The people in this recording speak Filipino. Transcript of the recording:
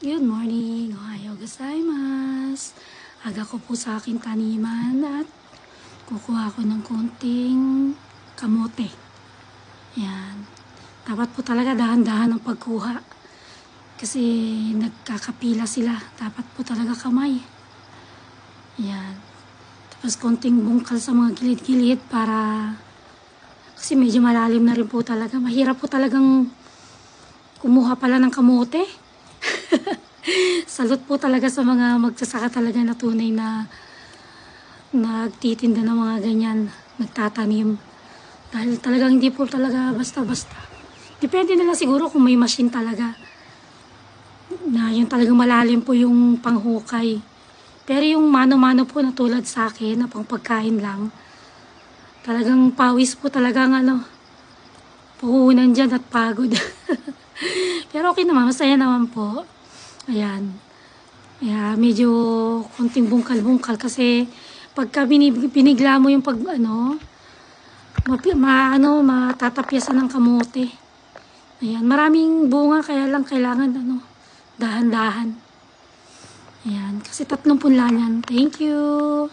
Good morning, ohayo gozaimasu. Aga ko po sa aking taniman at kukuha ko ng konting kamote. Yan. Dapat po talaga dahan-dahan ang pagkuha. Kasi nagkakapila sila. Dapat po talaga kamay. Yan. Tapos konting bungkal sa mga gilid-gilid para kasi medyo malalim na rin po talaga. Mahirap po talagang kumuha pala ng kamote. Salute po talaga sa mga magsasaka talaga na tunay na nagtitinda ng mga ganyan, nagtatanim. Dahil talagang hindi po talaga basta-basta. Depende na lang siguro kung may machine talaga. Na yung talagang malalim po yung panghukay. Pero yung mano-mano po na tulad sa akin, na pang pagkain lang, talagang pawis po talaga ang puhunan dyan at pagod. Pero okay naman, masaya naman po. Ayan. Kaya medyo konting bungkal-bungkal kasi pagka binigla mo yung matatapyasan ng kamote. Ayan, maraming bunga kaya lang kailangan dahan-dahan. Ayan, kasi 30 lang yan. Thank you.